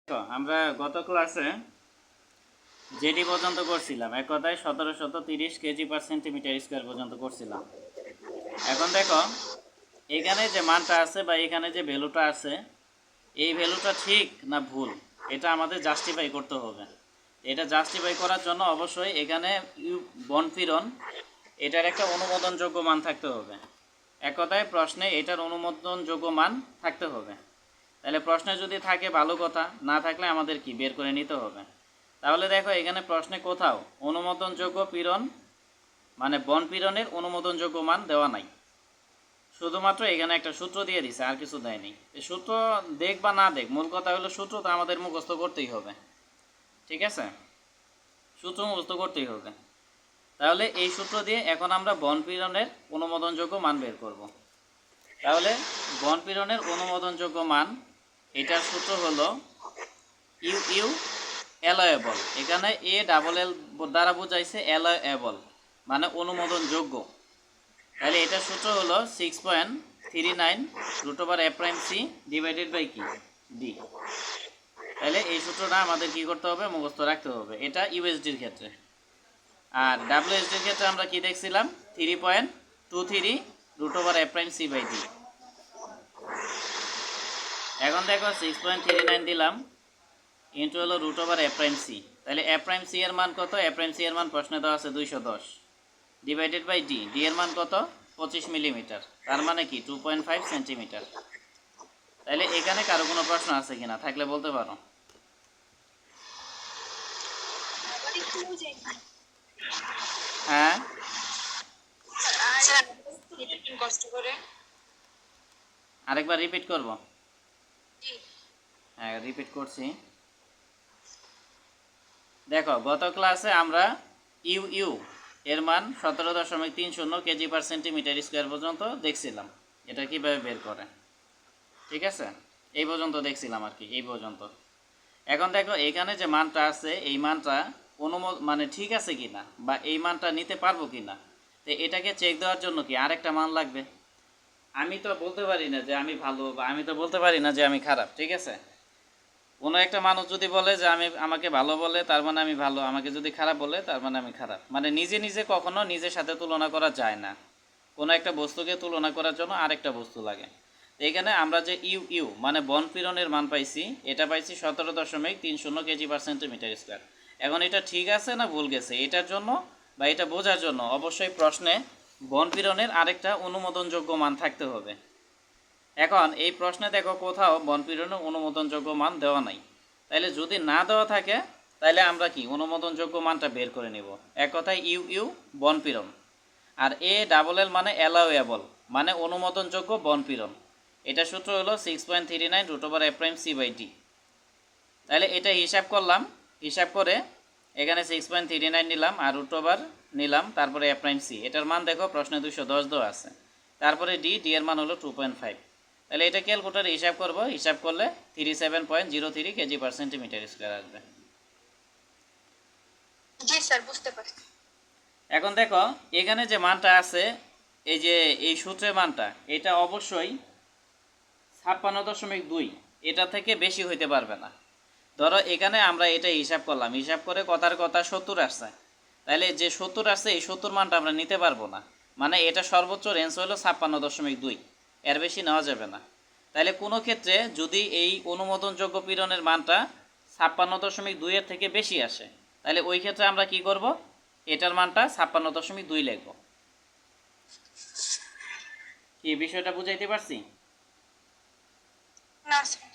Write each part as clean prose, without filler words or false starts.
তো আমরা গত ক্লাসে যেটি পর্যন্ত করছিলাম, এক কথায় 1730 কেজি পার সেন্টিমিটার স্কোয়ার পর্যন্ত করছিলাম। এখন দেখো এখানে যে মানটা আছে বা এখানে যে ভ্যালুটা আছে, এই ভ্যালুটা ঠিক না ভুল এটা আমাদের জাস্টিফাই করতে হবে। এটা জাস্টিফাই করার জন্য অবশ্যই এখানে বনফিরন এটার একটা অনুমোদনযোগ্য মান থাকতে হবে। এক কথায় প্রশ্নে এটার অনুমোদনযোগ্য মান থাকতে হবে। তাহলে প্রশ্নে যদি থাকে ভালো কথা, না থাকলে আমাদের কি বের করে নিতে হবে। তাহলে দেখো এখানে প্রশ্নে কোথাও অনুমোদনযোগ্য পীড়ন মানে বন পীড়নের অনুমোদনযোগ্য মান দেওয়া নাই, শুধুমাত্র এখানে একটা সূত্র দিয়ে দিছে, আর কিছু দেয়নি। এই সূত্র দেখ বা না দেখ, মূল কথা হলো সূত্র তো আমাদের মুখস্থ করতেই হবে। ঠিক আছে, সূত্র মুখস্থ করতেই হবে। তাহলে এই সূত্র দিয়ে এখন আমরা বন পীড়নের অনুমোদনযোগ্য মান বের করব। তাহলে বন পীড়নের অনুমোদনযোগ্য মান, এটার সূত্র হলো ইউ ইউ অ্যালায়েবল। এখানে এ ডাবল এল দ্বারা বোঝাইছে অ্যালায়েবল মানে অনুমোদনযোগ্য। তাহলে এটার সূত্র হলো 6.39 root over A prime C divided by কি ডি। তাহলে এই সূত্রটা আমাদের কি করতে হবে, মুখস্থ রাখতে হবে। এটা ইউএসডির ক্ষেত্রে। আর ডাব্লিউএসডির ক্ষেত্রে আমরা কি দেখছিলাম, 3.23 root over A prime C by D. এখন দেখো 6.39 দিলাম ইন্টু হলো root over A prime C. তাহলে এ প্রাইম সি এর মান কত, এ প্রাইম সি এর মান প্রশ্নে দেওয়া আছে 210 ডিভাইডেড বাই ডি। ডি এর মান কত, 25 মিলিমিটার, তার মানে কি 2.5 সেন্টিমিটার। তাহলে এখানে কারো কোনো প্রশ্ন আছে কিনা, থাকলে বলতে পারো। হ্যাঁ, আরেকবার রিপিট করব। হ্যাঁ, রিপিট করছি। দেখো গত ক্লাসে আমরা ইউ ইউ এর মান 17.30 কেজি পার সেন্টিমিটার স্কোয়ার পর্যন্ত দেখছিলাম, এটা কীভাবে বের করে। ঠিক আছে, এই পর্যন্ত দেখছিলাম আর কি, এই পর্যন্ত। এখন দেখো এখানে যে মানটা আছে, এই মানটা মানে ঠিক আছে কি না, বা এই মানটা নিতে পারবো কি না। তো এটাকে চেক দেওয়ার জন্য কি আরেকটা মান লাগবে। আমি তো বলতে পারি না যে আমি ভালো, বা আমি তো বলতে পারি না যে আমি খারাপ। ঠিক আছে, কোনো একটা মানুষ যদি বলে যে আমাকে ভালো বলে তার মানে আমি ভালো, আমাকে যদি খারাপ বলে তার মানে আমি খারাপ। মানে নিজে নিজে কখনো নিজের সাথে তুলনা করা যায় না। কোনো একটা বস্তুকে তুলনা করার জন্য আরেকটা বস্তু লাগে। এখানে আমরা যে ইউ ইউ মানে বন পীড়নের মান পাইছি, এটা পাইছি 17.30 কেজি পার সেন্টিমিটার স্কোয়ার। এখন এটা ঠিক আছে না ভুল গেছে, এটার জন্য বা এটা বোঝার জন্য অবশ্যই প্রশ্নে বন পীড়নের আরেকটা অনুমোদনযোগ্য মান থাকতে হবে। এখন এই প্রশ্নে দেখো কোথাও বনপীড়নের অনুমোদনযোগ্য মান দেওয়া নাই। তাইলে যদি না দেওয়া থাকে তাহলে আমরা কি অনুমোদনযোগ্য মানটা বের করে নেব। এক কথায় ইউ ইউ বনপীড়ন, আর এ ডাবল এল মানে অ্যালাউয়েবল মানে অনুমোদনযোগ্য বনপীড়ন। এটা সূত্র হলো 6.39 root over A prime C by D. তাহলে এটা হিসাব করলাম, হিসাব করে এখানে 6.39 নিলাম আর রুট ওভার নিলাম, তারপরে এ প্রাইম সি, এটার মান দেখো প্রশ্নে 210 দেওয়া আছে, তারপরে ডি, ডি এর মান হলো 2.5। তাহলে এটা ক্যালকুলেটরে হিসাব করব, হিসাব করলে 37.03 কেজি পার সেন্টিমিটার স্কোয়ার আসবে। জি স্যার, বুঝতে পারছি। এখন দেখো এখানে যে মানটা আছে, এই যে এই সূত্রের মানটা, এটা অবশ্যই 56.2, এটা থেকে বেশি হইতে পারবে না। ধরো এখানে আমরা এটা হিসাব করলাম, হিসাব করে কথার কথা 70 আসছে, তাহলে যে 70 আসছে এই 70 মানটা আমরা নিতে পারবো না। মানে এটা সর্বোচ্চ রেঞ্জ হলো 56.2, এর বেশি নেওয়া যাবে না। তাহলে কোনো ক্ষেত্রে যদি এই অনুমোদনযোগ্য পীড়নের মানটা 56.2 এর থেকে বেশি আসে, তাহলে ওই ক্ষেত্রে আমরা কি করব, এটার মানটা 56.2 লিখব। কি বিষয়টা বুঝাইতে পারছি? না স্যার।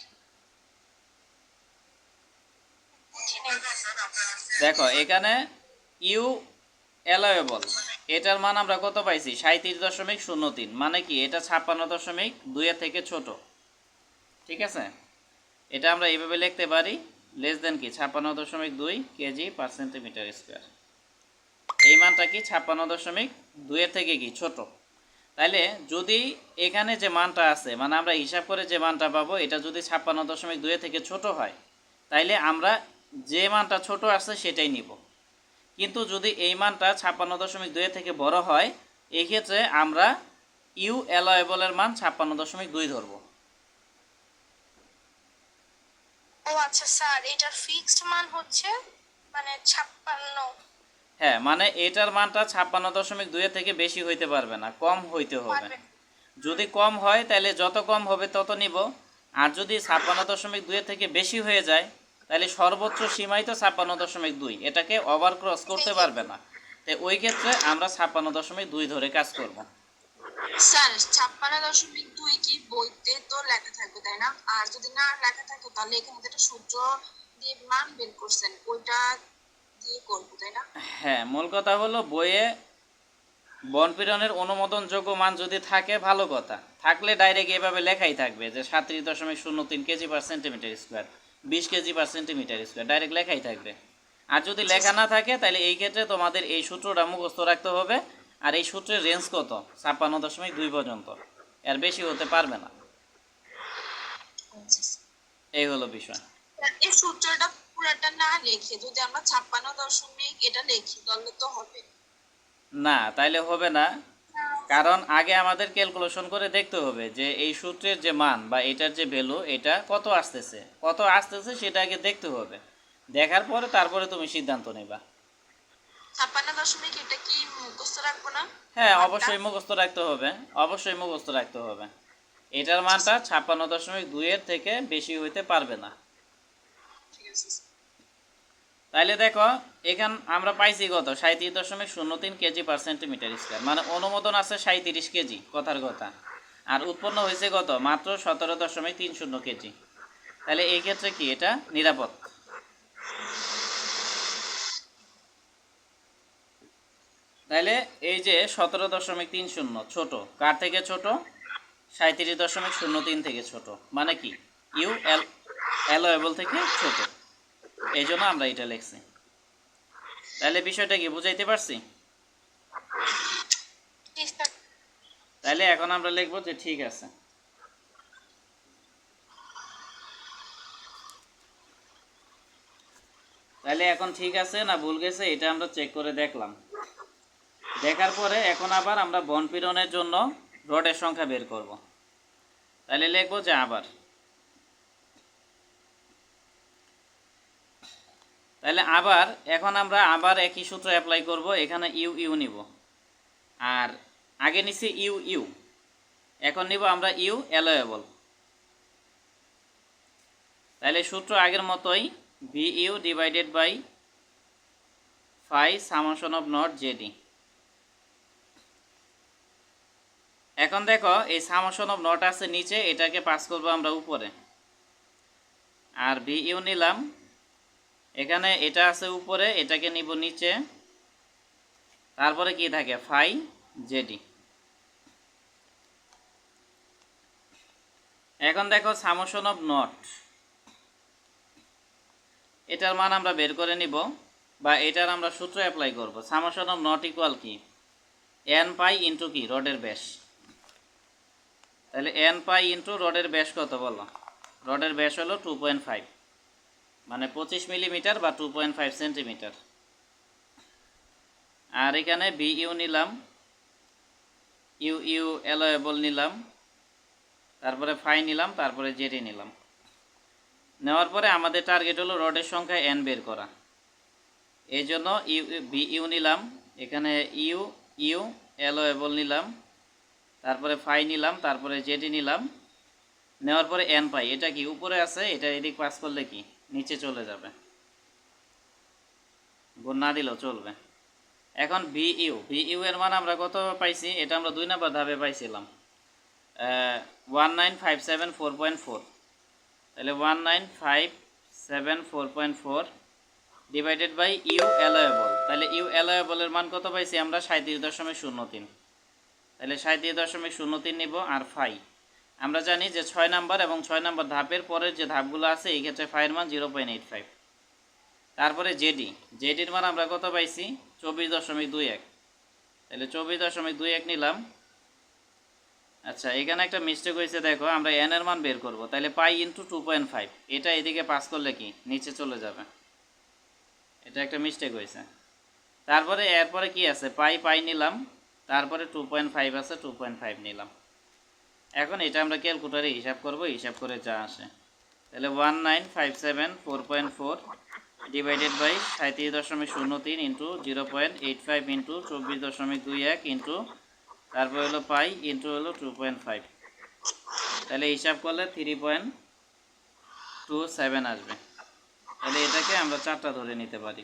দেখো এখানে ইউ অ্যালাউয়েবল, এটার মান আমরা কত পাইছি, 37.03, মানে কি এটা 56.2 এর থেকে ছোট। ঠিক আছে, এটা আমরা এইভাবে লিখতে পারি, লেস দেন কি 56.2 কেজি পার সেন্টিমিটার স্কোয়ার। এই মানটা কি 56.2 এর থেকে কি ছোট। তাইলে যদি এখানে যে মানটা আছে, মানে আমরা হিসাব করে যে মানটা পাবো, এটা যদি 56.2 এর থেকে ছোট হয়, তাইলে আমরা যে মানটা ছোট আছে সেটাই নিব। কিন্তু যদি এই মানটা 56.2 এর থেকে বড় হয়, এই ক্ষেত্রে আমরা ইউ অ্যালাউয়েবলের মান 56.2 ধরব। ও আচ্ছা স্যার, এটার ফিক্সড মান হচ্ছে মানে 56। হ্যাঁ, মানে এটার মানটা 56.2 এর থেকে বেশি হইতে পারবে না, কম হইতে হবে। পারবে। যদি কম হয় তাহলে যত কম হবে তত নিব, আর যদি 56.2 এর থেকে বেশি হয়ে যায় তাহলে সর্বোচ্চ সীমাই তো 56.2, এটাকে ওভার ক্রস করতে পারবে না। তো ওই ক্ষেত্রে আমরা 56.2 ধরে কাজ করব। স্যার 56.2 কি বইতে তো লেখা থাকবে তাই না? আর যদি না লেখা থাকে তাহলে এখানে যেটা সূত্র দিয়ে মান বের করছেন ওইটা দিয়ে করবো তাই না? হ্যাঁ, মূল কথা হলো বইয়ে বনপীড়নের অনুমোদনযোগ্য মান যদি থাকে ভালো কথা, থাকলে ডাইরেক্ট এভাবে লেখাই থাকবে যে 37.03 কেজি পার সেন্টিমিটার স্কোয়ার, 20 কেজি পার সেন্টিমিটার স্কোয়ার, ডাইরেক্ট লেখাই থাকবে। আর যদি লেখা না থাকে তাহলে এই ক্ষেত্রে তোমাদের এই সূত্রটা মুখস্থ রাখতে হবে। আর এই সূত্রের রেঞ্জ কত? 56.2 পর্যন্ত, এর বেশি হতে পারবে না। এই হলো বিষয়। এই সূত্রটা পুরোটা না লিখে যদি আমরা 56 এটা লিখি তাহলে তো হবে না, তাইলে হবে না, কারণ আগে আমাদের ক্যালকুলেশন করে দেখতে হবে যে এই সূত্রের যে মান বা এটার যে ভ্যালু এটা কত আসতেছে সেটা আগে দেখতে হবে। দেখার পরে তারপরে তুমি সিদ্ধান্ত নেবা। 56 এটা কি মুখস্থ রাখবো না? হ্যাঁ, মানটা? অবশ্যই মুখস্থ রাখতে হবে, অবশ্যই মুখস্থ রাখতে হবে। এটার মানটা 56.2 এর থেকে বেশি হইতে পারবে না। ঠিক আছে। তাইলে দেখো, এখান আমরা পাইছি কত? 37.03 কেজি পার সেন্টিমিটার স্কোয়ার, মানে অনুমোদন আছে 37 কেজি, কথার কথা। আর উৎপন্ন হয়েছে কত? মাত্র 17.30 কেজি। তাহলে এই ক্ষেত্রে কি এটা নিরাপদ? তাহলে এই যে 17.30 ছোট, কার থেকে ছোট? 37.03 থেকে ছোট, মানে কি ইউ এল অ্যালোয়েবল থেকে ছোট, এই জন্য আমরা এটা লিখছি। তাহলে বিষয়টা কি বুঝাইতে পারছি? তাহলে এখন আমরা লিখব যে ঠিক আছে। তাহলে এখন ঠিক আছে না ভুল গেছে এটা আমরা চেক করে দেখলাম। দেখার পরে এখন আবার আমরা বনপীড়নের জন্য রডের সংখ্যা বের করব। তাহলে লিখব যে আবার, তাহলে আবার এখন আমরা আবার একই সূত্র অ্যাপ্লাই করব। এখানে ইউ ইউ নিব, আর আগে নিছি ইউ ইউ, এখন নিব আমরা ইউ অ্যালোয়েবল। তাহলে সূত্র আগের মতোই, V U divided by phi summation of not Z D. এখন দেখো এই সামেশন অফ নট আছে নিচে, এটাকে পাস করব আমরা উপরে। আর ভি ইউ নিলাম, এখানে এটা আছে উপরে, এটাকে নিব নিচে। তারপরে কি থাকে? Phi Z D. এখন দেখো সামেশন অফ নট, এটার মান আমরা বের করে নিব, বা এটার আমরা সূত্র অ্যাপ্লাই করব। সামেশন অফ নট ইকুয়াল কি? এন পাই ইন্টু কি? রডের ব্যাস। তাহলে এন পাই ইন্টু রডের ব্যাস কত বলো? রডের ব্যাস হলো 2.5, মানে 25 মিলিমিটার বা 2.5 সেন্টিমিটার। আর এখানে বি ইউ নিলাম, ইউ ইউ অ্যালোয়েবল নিলাম, তারপরে ফাই নিলাম, তারপরে জেডি নিলাম। নেওয়ার পরে আমাদের টার্গেট হলো রডের সংখ্যা এন বের করা। এই জন্য ইউ বি ইউ নিলাম, এখানে ইউ ইউ অ্যালোয়েবল নিলাম, তারপরে ফাই নিলাম, তারপরে জেডি নিলাম। নেওয়ার পরে এন পাই, এটা কি উপরে আছে, এটা এদিক পাস করলে কি নিচে চলে যাবে, গুণ না দিলেও চলবে। এখন ভি ইউ এর মান আমরা কত পাইছি? এটা আমরা 2 নম্বর ধাপে পাইছিলাম 19574.4। তাহলে 19574.4 ডিভাইডেড বাই ইউ অ্যালোয়েবল। তাহলে ইউ অ্যালোয়েবলের মান কত পাইছি আমরা? 37.03। তাহলে 37.03 নিব। আর ফাই আমরা জানি যে 6 নাম্বার এবং 6 নাম্বার ধাপের পরের যে ধাপগুলো আছে এই ক্ষেত্রে ফাইয়ের মান 0.85। তারপরে জেডির মান আমরা কত পাইছি? 24.21। তাহলে 24.21 নিলাম। আচ্ছা, এখানে একটা মিস্টেক হয়েছে, দেখো আমরা এন এর মান বের করব। তাহলে পাই ইন্টু 2.5, এটা এদিকে পাস করলে কি নিচে চলে যাবে, এটা একটা মিস্টেক হয়েছে। তারপরে এরপরে কি আছে? পাই নিলাম, তারপরে 2.5 আছে, 2.5 নিলাম। এখন এটা আমরা ক্যালকুলেটরে হিসাব করব, হিসাব করে যা আসে। তাহলে 1957 divided by 37.03 into 0.85 into 24.21 into তারপর হলো পাই ইন্টু হলো 2.5, তাহলে হিসাব করলে 3.27 আসবে। তাহলে এটাকে আমরা 4টা ধরে নিতে পারি।